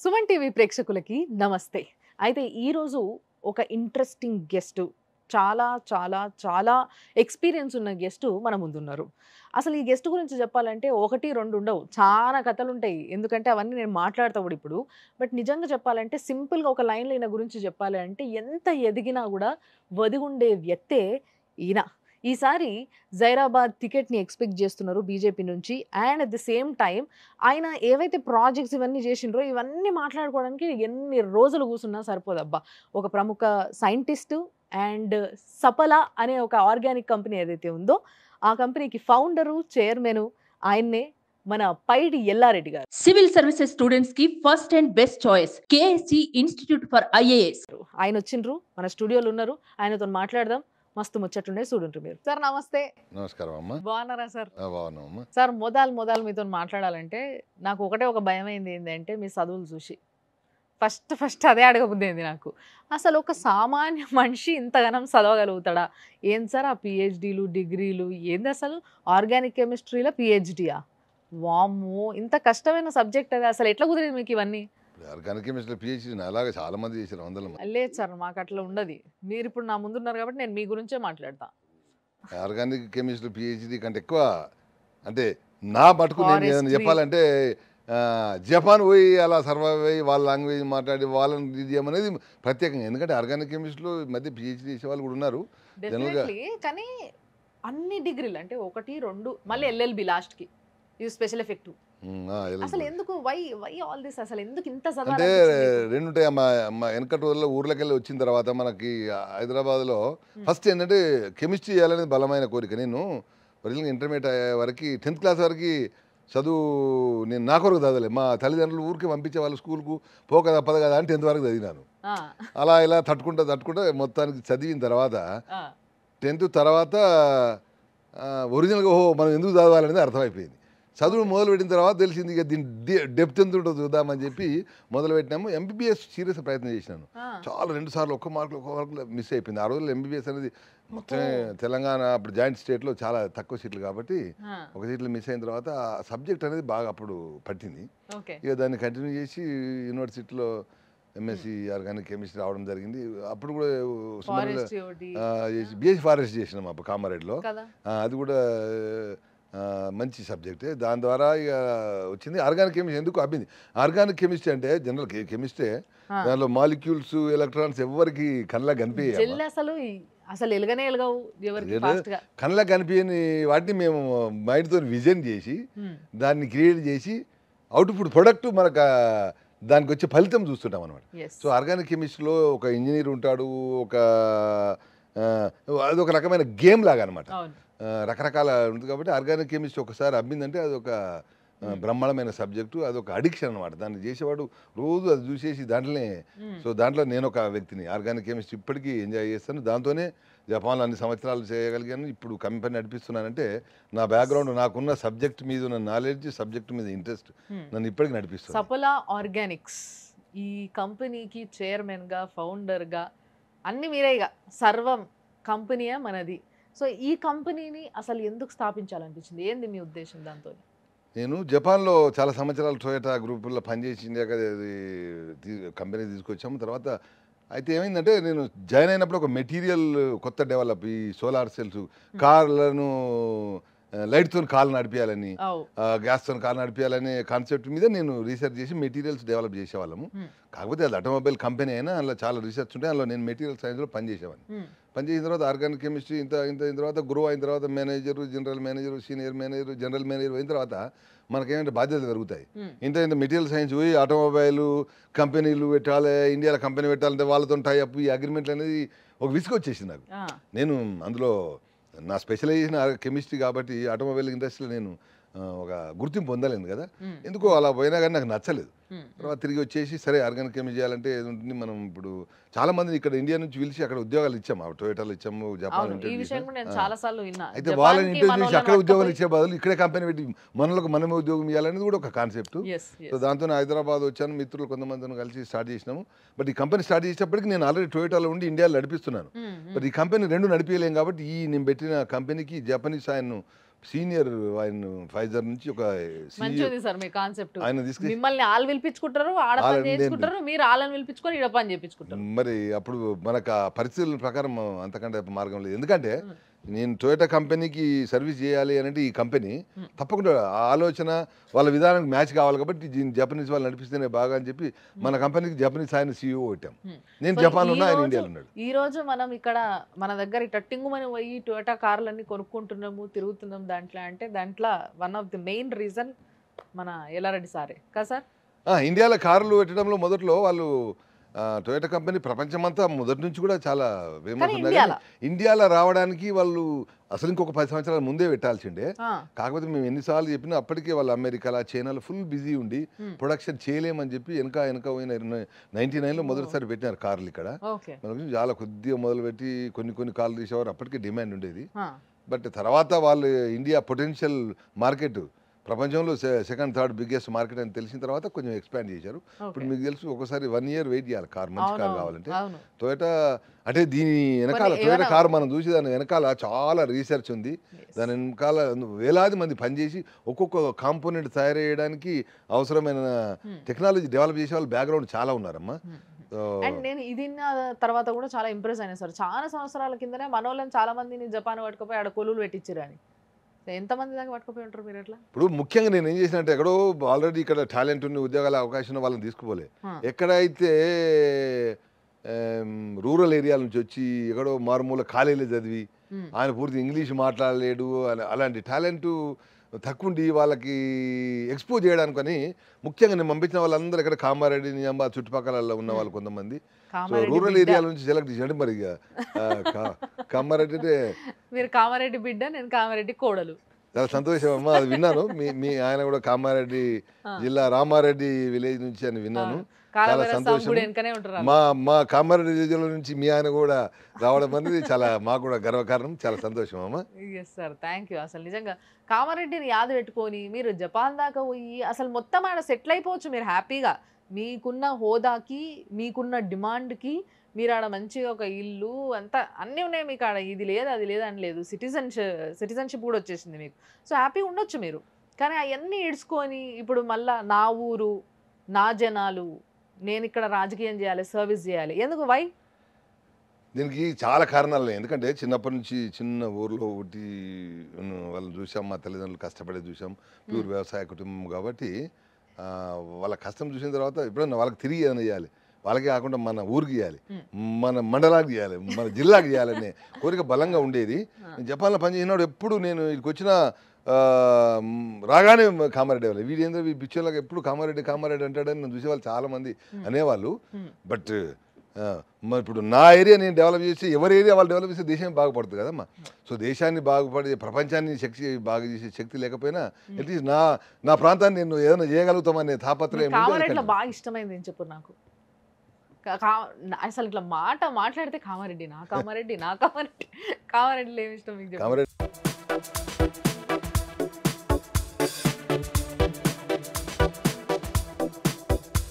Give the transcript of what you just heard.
Suman TV ప్రేక్షకులకి నమస్తే. అయితే ఈరోజు ఒక ఇంట్రెస్టింగ్ గెస్ట్, చాలా చాలా చాలా ఎక్స్‌పీరియన్స్ ఉన్న గెస్ట్ మన ముందున్నారు. అసలు ఈ గెస్ట్ గురించి చెప్పాలంటే 1, 2 ఉండవు. చాలా కథలుంటాయి. ఎందుకంటే అవన్నీ నేను మాట్లాడతా కూడా ఇప్పుడు. బట్ నిజంగా చెప్పాలంటే సింపుల్‌గా ఒక లైన్‌లో ఈయన గురించి చెప్పాలి అంటే ఎంత ఎదిగినా కూడా ఒదిగుండే వ్యక్తే ఈయన. ఈసారి జైరాబాద్ టికెట్‌ని ఎక్స్‌పెక్ట్ చేస్తున్నారు బీజేపీ నుంచి. And at the same time ఆయన ఏవైతే ప్రాజెక్ట్స్ ఇవన్నీ చేసిండ్రో ఇవన్నీ మాట్లాడుకోవడానికి ఎన్ని రోజులు కూర్చున్నా సరిపోదబ్బా. ఒక ప్రముఖ సైంటిస్టు అండ్ సఫల అనే ఒక ఆర్గానిక్ కంపెనీ ఏదైతే ఉందో ఆ కంపెనీకి ఫౌండరు, చైర్మను ఆయన్నే మన పైడి ఎల్లారెడ్డి గారు. సివిల్ సర్వీసెస్ స్టూడెంట్స్ కి first and best choice KSC institute for IAS. ఆయన వచ్చిండ్రు, మన స్టూడియోలో ఉన్నారు. ఆయనతో మాట్లాడదాం. మస్తు ముచ్చటుండే చూడుండ్రు మీరు. సార్ నమస్తే. నమస్కారం అమ్మా. బాగున్నారా సార్? బాగున్నామమ్మా. సార్ మొదలు మీతో మాట్లాడాలంటే నాకు ఒకటే ఒక భయమైంది ఏంటంటే మీ చదువులు చూసి ఫస్ట్ అదే అడగబుద్దేంది నాకు. అసలు ఒక సామాన్య మనిషి ఇంతగానం చదవగలుగుతాడా? ఏం సార్ ఆ పిహెచ్డీలు, డిగ్రీలు ఏంది అసలు? ఆర్గానిక్ కెమిస్ట్రీలో పిహెచ్డీయా? వామ్మో! ఇంత కష్టమైన సబ్జెక్ట్ అది. అసలు ఎట్లా కుదిరింది మీకు ఇవన్నీ? ఆర్గానిక్ కెమిస్ట్రీ పిహెచ్డి అలాగే చాలా మంది చేశారు, వందల మంది. లేదు సార్, మాకు అట్లా ఉండదు. మీరు ఇప్పుడు నా ముందున్నారు కాబట్టి నేను మీ గురించే మాట్లాడతా. ఆర్గానిక్ కెమిస్ట్రీ పిహెచ్డి కంటే ఎక్కువ అంటే నా మటుకు నేను ఏదైనా Forestry. చెప్పాలంటే జపాన్ పోయి అలా సర్వైవ్ అయ్యి వాళ్ళ లాంగ్వేజ్ మాట్లాడి వాళ్ళని ఇది చేయమనేది ప్రత్యేకంగా. ఎందుకంటే ఆర్గానిక్ కెమిస్ట్రీలో ఈ మధ్య పిహెచ్డి చేసే వాళ్ళు కూడా ఉన్నారు. జనరల్గా డెఫినెట్లీ. కానీ అన్ని డిగ్రీలు అంటే 1, 2 మళ్ళీ ఎల్ఎల్బి లాస్ట్‌కి. ఇది స్పెషల్ ఎఫెక్టివ్. అసలు ఎందుకు వై ఆల్ దిస్? అసలు ఎందుకు ఇంత అంటే చదవాలి? రెండు ఉంటాయి. మా వెనకటి రోజుల్లో ఊర్లోకెళ్ళి వచ్చిన తర్వాత మనకి హైదరాబాద్లో ఫస్ట్ ఏంటంటే కెమిస్ట్రీ చేయాలనేది బలమైన కోరిక. నేను ఒరిజినల్గా ఇంటర్మీడియట్ అయ్యే వరకు 10th క్లాస్ వరకు చదువు నేను నా కొరకు చదవలే. మా తల్లిదండ్రులు ఊరికి పంపించే వాళ్ళు స్కూల్కు పోక తప్పదు కదా అని 10th వరకు చదివినాను. అలా ఇలా తట్టుకుంటా మొత్తానికి చదివిన తర్వాత 10th తర్వాత ఒరిజినల్గా ఓహో మనం ఎందుకు చదవాలనేది అర్థమైపోయింది. చదువు మొదలుపెట్టిన తర్వాత తెలిసింది ఇక దీని డెప్త్ ఎంత ఉంటుందో చూద్దామని చెప్పి మొదలుపెట్టినాము. ఎంబీబీఎస్ సీరియస్ ప్రయత్నం చేసినాను. చాలా 2 సార్లు ఒక్క మార్కులు మిస్ అయిపోయింది. ఆ రోజుల్లో ఎంబీబీఎస్ అనేది మొత్తం తెలంగాణ అప్పుడు జాయింట్ స్టేట్లో చాలా తక్కువ సీట్లు కాబట్టి ఒక సీట్లు మిస్ అయిన తర్వాత ఆ సబ్జెక్ట్ అనేది బాగా అప్పుడు పట్టింది. ఇక దాన్ని కంటిన్యూ చేసి యూనివర్సిటీలో ఎంఎస్సి ఆర్గానిక్ కెమిస్ట్రీ రావడం జరిగింది. అప్పుడు కూడా చేసి బీఎస్సీ ఫారెస్ట్ చేసినాం అప్పుడు కామారెడ్డిలో. అది కూడా మంచి సబ్జెక్టే. దాని ద్వారా ఇక వచ్చింది ఆర్గానిక్ కెమిస్ట్రీ. ఎందుకు అబ్బింది ఆర్గానిక్ కెమిస్ట్రీ అంటే జనరల్ కెమిస్ట్రీ, దానిలో మాలిక్యూల్స్ ఎలక్ట్రాన్స్ ఎవరికి కళ్ళ కనిపించాయి. అసలు ఎలుగనే ఎలగవు ఎవరికి ఫాస్ట్‌గా. కళ్ళ కనిపించని వాటిని మేము మైండ్తో విజన్ చేసి దాన్ని క్రియేట్ చేసి అవుట్పుట్ ప్రొడక్ట్ మనకు దానికి వచ్చే ఫలితం చూస్తుంటాం అనమాట. సో ఆర్గానిక్ కెమిస్ట్రీలో ఒక ఇంజనీర్ ఉంటాడు, అదొక రకమైన గేమ్ లాగా అనమాట. రకరకాల ఉంటుంది కాబట్టి ఆర్గానిక్ కెమిస్ట్రీ ఒకసారి అబ్బిందంటే అదొక బ్రహ్మాండమైన సబ్జెక్టు, అదొక అడిక్షన్ అనమాట. దాన్ని చేసేవాడు రోజు అది చూసేసి దాంట్లోనే. సో దాంట్లో నేను ఒక వ్యక్తిని ఆర్గానిక్ కెమిస్ట్రీ ఇప్పటికీ ఎంజాయ్ చేస్తాను. దాంతోనే జపాన్లో అన్ని సంవత్సరాలు చేయగలిగాను. ఇప్పుడు కంపెనీ నడిపిస్తున్నానంటే నా బ్యాక్గ్రౌండ్, నాకున్న సబ్జెక్ట్ మీద ఉన్న నాలెడ్జ్, సబ్జెక్ట్ మీద ఇంట్రెస్ట్ నన్ను ఇప్పటికీ నడిపిస్తుంది. సఫల ఆర్గానిక్స్ ఈ కంపెనీకి చైర్మన్గా, ఫౌండర్గా అన్ని మీరేగా, సర్వం కంపెనీయే మనది. సో ఈ కంపెనీని అసలు ఎందుకు స్థాపించాలనిపించింది? ఏంది మీ ఉద్దేశం దాంతో? నేను జపాన్లో చాలా సంవత్సరాలు టొయోటా గ్రూపుల్లో పనిచేసి ఇండియాకి కంపెనీ తీసుకొచ్చాము. తర్వాత అయితే ఏమైందంటే నేను జాయిన్ అయినప్పుడు ఒక మెటీరియల్ కొత్త డెవలప్, ఈ సోలార్ సెల్స్, కార్లను లైట్తో కాలు నడిపించాలని, గ్యాస్తో కాలు నడిపించాలనే కాన్సెప్ట్ మీద నేను రీసెర్చ్ చేసి మెటీరియల్స్ డెవలప్ చేసేవాళ్ళము. కాకపోతే అది ఆటోమొబైల్ కంపెనీ అయినా అందులో చాలా రీసెర్చ్ ఉంటే అందులో నేను మెటీరియల్ సైన్స్లో పనిచేసేవాడిని. పనిచేసిన తర్వాత ఆర్గానిక్ కెమిస్ట్రీ ఇంత అయిన తర్వాత గ్రో అయిన తర్వాత manager, general manager, senior manager, general manager అయిన తర్వాత మనకేమంటే బాధ్యతలు పెరుగుతాయి. ఇంత మెటీరియల్ సైన్స్ పోయి ఆటోమొబైల్ కంపెనీలు పెట్టాలి, ఇండియాలో కంపెనీ పెట్టాలంటే వాళ్ళతో టైఅప్, ఈ అగ్రిమెంట్లు అనేది ఒక విసుగు వచ్చేసింది నాకు. నేను అందులో నా స్పెషలైజేషన్ కెమిస్ట్రీ కాబట్టి ఆటోమొబైల్ ఇండస్ట్రీలో నేను ఒక గుర్తింపు పొందలేదు కదా. ఎందుకో అలా పోయినా కానీ నాకు నచ్చలేదు. తర్వాత తిరిగి వచ్చేసి సరే ఆర్గానిక్ కెమిస్ట్రీ చేయాలంటే ఏది ఉంటుంది, మనం ఇప్పుడు చాలా మంది ఇక్కడ ఇండియా నుంచి పిలిచి అక్కడ ఉద్యోగాలు ఇచ్చాము. టొయోటాలో ఇచ్చాము, జపాన్ అయితే వాళ్ళని ఇంటర్వ్యూ చేసి అక్కడ ఉద్యోగాలు ఇచ్చే బదులు ఇక్కడే కంపెనీ పెట్టి మనలకు మనమే ఉద్యోగం ఇవ్వాలనేది కూడా ఒక కాన్సెప్ట్. సో దాంతో హైదరాబాద్ వచ్చాను, మిత్రులు కొంతమందిని కలిసి స్టార్ట్ చేసినాము. బట్ ఈ కంపెనీ స్టార్ట్ చేసేటప్పటికి నేను ఆల్రెడీ టొయోటాలో ఉండి ఇండియాలో నడిపిస్తున్నాను. బట్ ఈ కంపెనీ రెండు నడిపించలేం కాబట్టి నేను పెట్టిన కంపెనీకి జపనీస్ ఆయన్ను సీనియర్ ఆయన ఫైజర్ నుంచి ఒక CEO మంచిది సార్ మీ కాన్సెప్ట్. ఆయన తీసుకు మిమ్మల్ని ఆళ్ళు పిలిపించుకుంటారు, ఆడ పని వాళ్ళని చేయించుకుంటారు, మీరు ఆళ్ళని పిలిపించుకొని ఈడ పని చేయించుకుంటారు. మరి అప్పుడు మనకు ఆ పరిస్థితుల ప్రకారం అంతకంటే మార్గం లేదు. ఎందుకంటే నేను టొయోటా కంపెనీకి సర్వీస్ చేయాలి అంటే ఈ కంపెనీ తప్పకుండా ఆ ఆలోచన వాళ్ళ విధానానికి మ్యాచ్ కావాలి కాబట్టి దీన్ని జపనీస్ వాళ్ళు నడిపిస్తేనే బాగా అని చెప్పి మన కంపెనీకి జపనీస్ ఆయన CEO పెట్టాం. నేను సో జపాన్ ఉన్నా, ఆయన ఈ ఇండియాలో ఉన్నాడు. రోజు మనం ఇక్కడ మన దగ్గర ఇట్లా టింగుమని పోయి టొయోటా కార్లన్నీ కొనుక్కుంటున్నాము, తిరుగుతున్నాం దాంట్లో అంటే దాంట్లో one of the main reason మన ఎల్లారెడ్డి సారే కదా సార్? ఇండియాలో కార్లు పెట్టడంలో మొదట్లో వాళ్ళు టొయోటా కంపెనీ ప్రపంచమంతా మొదటి నుంచి కూడా చాలా ఫేమస్ కానీ ఉన్నాయి. ఇండియాలో ఇండియాలో రావడానికి వాళ్ళు అసలు ఇంకొక 10 సంవత్సరాల ముందే పెట్టాల్సిండే. కాకపోతే మేము ఎన్నిసార్లు చెప్పినా అప్పటికే వాళ్ళు అమెరికాలో, చైనాలో ఫుల్ బిజీ ఉండి ప్రొడక్షన్ చేయలేమని చెప్పి వెనక పోయిన 99లో మొదటిసారి పెట్టినారు కార్లు ఇక్కడ. ఓకే. మనకు చాలా కొద్దిగా మొదలుపెట్టి కొన్ని కార్లు తీసేవారు. అప్పటికే డిమాండ్ ఉండేది. బట్ తర్వాత వాళ్ళు ఇండియా పొటెన్షియల్ మార్కెట్ ప్రపంచంలో సెకండ్ థర్డ్ బిగ్గెస్ట్ మార్కెట్ అని తెలిసిన తర్వాత కొంచెం ఎక్స్పాండ్ చేశారు. ఇప్పుడు మీకు తెలుసు ఒకసారి 1 year వెయిట్ చేయాలి కార్, మంచి కార్ కావాలంటే. టొయోటా అంటే దీని వెనకాల టొయోటా కార్ మనం చూసి దాని వెనకాల చాలా రీసెర్చ్ ఉంది. దాని వెనకాల వేలాది మంది పనిచేసి ఒక్కొక్క కాంపోనెంట్ తయారు చేయడానికి అవసరమైన టెక్నాలజీ డెవలప్ చేసే వాళ్ళు బ్యాక్గ్రౌండ్ చాలా ఉన్నారమ్మా. అండ్ నేను ఇది తర్వాత కూడా చాలా ఇంప్రెస్ అయినా సార్. చాలా సంవత్సరాల కిందనే మనోళ్ళని చాలా మందిని జపాన్ పట్టుకుపోయి ఆడ కొలువులు పెట్టించారు అని. ఎంతమంది దాకా పట్టుకుపోయి ఉంటారు మీరు ఎట్లా? ఇప్పుడు ముఖ్యంగా నేను ఏం చేసిన అంటే ఎక్కడో ఆల్రెడీ ఇక్కడ టాలెంట్ ఉన్న ఉద్యోగాల అవకాశం వాళ్ళని తీసుకుపోలే. ఎక్కడైతే రూరల్ ఏరియాల నుంచి వచ్చి ఎక్కడో మారుమూల కాలేజీలో చదివి ఆయన పూర్తి ఇంగ్లీష్ మాట్లాడలేడు అలాంటి టాలెంట్ తక్కువండి వాళ్ళకి ఎక్స్పోజ్ చేయడానికని ముఖ్యంగా నేను పంపించిన వాళ్ళందరూ ఇక్కడ కామారెడ్డి, నిజామా చుట్టుపక్కల ఉన్న వాళ్ళు కొంతమంది రూరల్ ఏరియాల నుంచి సెలెక్ట్ చేయండి. మరి కామారెడ్డి అంటే మీరు కామారెడ్డి బిడ్డ, నేను కామారెడ్డి కోడలు. చాలా సంతోషం అమ్మా, అది విన్నాను. మీ ఆయన కూడా కామారెడ్డి జిల్లా రామారెడ్డి విలేజ్ నుంచి అని విన్నాను. చాలా సంతోషం. మా కామారెడ్డి జిల్లా నుంచి మీ ఆయన కూడా రావడం అనేది చాలా మాకు కూడా గర్వకారణం. చాలా సంతోషం అమ్మా. Yes sir, thank you. అసలు నిజంగా కామారెడ్డిని యాద పెట్టుకొని మీరు జపాన్ దాకా పోయి అసలు మొత్తం ఆడ సెటిల్ అయిపోవచ్చు మీరు హ్యాపీగా. మీకున్న హోదాకి, మీకున్న డిమాండ్కి మీరు ఆడ మంచిగా ఒక ఇల్లు అంతా అన్నీ ఉన్నాయి మీకు ఆడ. ఇది లేదు అది లేదు అని లేదు. సిటిజన్షిప్ కూడా వచ్చేసింది మీకు. సో హ్యాపీగా ఉండొచ్చు మీరు. కానీ అవన్నీ ఇడ్చుకొని ఇప్పుడు మళ్ళా నా ఊరు, నా జనాలు, నేను ఇక్కడ రాజకీయం చేయాలి, సర్వీస్ చేయాలి, ఎందుకు? వై? దీనికి చాలా కారణాలు ఉన్నాయి. ఎందుకంటే చిన్నప్పటి నుంచి చిన్న ఊర్లో ఒకటి వాళ్ళని చూసాం, మా తల్లిదండ్రులు కష్టపడే చూసాం. ప్యూర్ వ్యవసాయ కుటుంబం కాబట్టి వాళ్ళ కష్టం చూసిన తర్వాత ఎప్పుడన్నా వాళ్ళకి తిరిగి ఏమైనా చేయాలి. వాళ్ళకి కాకుండా మన ఊరికి చేయాలి, మన మండలానికి చేయాలి, మన జిల్లాకి చేయాలనే కోరిక బలంగా ఉండేది. జపాన్లో పనిచేసినప్పుడు ఎప్పుడు నేను ఇక్కడికి వచ్చిన రాగానే కామారెడ్డి వాళ్ళు వీడేంద్ర ఈ పిక్చర్లకు ఎప్పుడు కామారెడ్డి అంటాడని నన్ను చూసేవాళ్ళు చాలా మంది అనేవాళ్ళు. బట్ మరి ఇప్పుడు నా ఏరియా నేను డెవలప్ చేసి ఎవరి ఏరియా వాళ్ళు డెవలప్ చేస్తే దేశం బాగుపడుతుంది కదమ్మా. సో దేశాన్ని బాగుపడే, ప్రపంచాన్ని బాగా చేసే శక్తి లేకపోయినా అట్లీస్ట్ నా ప్రాంతాన్ని నేను ఏదైనా చేయగలుగుతామనే తాపత్రయం. బాగా ఇష్టమైంది ఏం చెప్పు నాకు. అసలు ఇట్లా మాట్లాడితే కామారెడ్డిలో ఏమి ఇష్టం మీకు? కామారెడ్డి